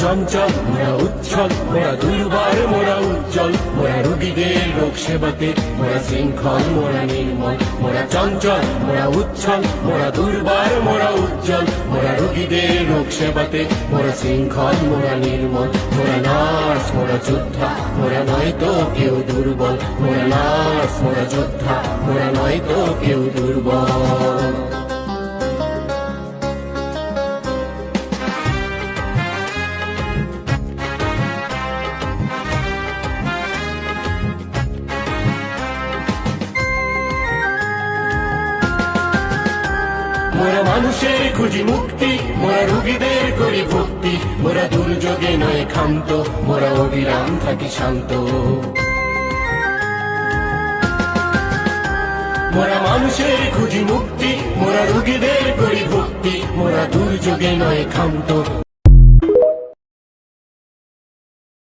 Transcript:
চঞ্চল মোরা উচ্ছল মোরা দুর্বার মোরা উজ্জ্বল মোরা রোগীদের রোগ সেবাতে মোরা শৃঙ্খল মোরা নির্মল মোরা চঞ্চল মোরা উচ্ছল মোরা দুর্বার মোরা উজ্জ্বল মোরা রোগীদের রোগ সেবাতে মোরা শৃঙ্খল মোরা নির্মল মোরা নার্স মোরা যোদ্ধা মোরা নয়তো কেউ দুর্বল মোরা নার্স মোরা যোদ্ধা মোরা নয়তো কেউ দুর্বল। মোরা মানুষের খুঁজি মুক্তি মোরা রোগীদের করি ভক্তি মোরা দুর্যোগে নয় ক্ষান্ত মোরা অবিরাম থাকি শান্ত। মোরা মানুষের খুঁজি মুক্তি মোরা রোগীদের করি ভক্তি মোরা দুর্যোগে নয় ক্ষান্ত।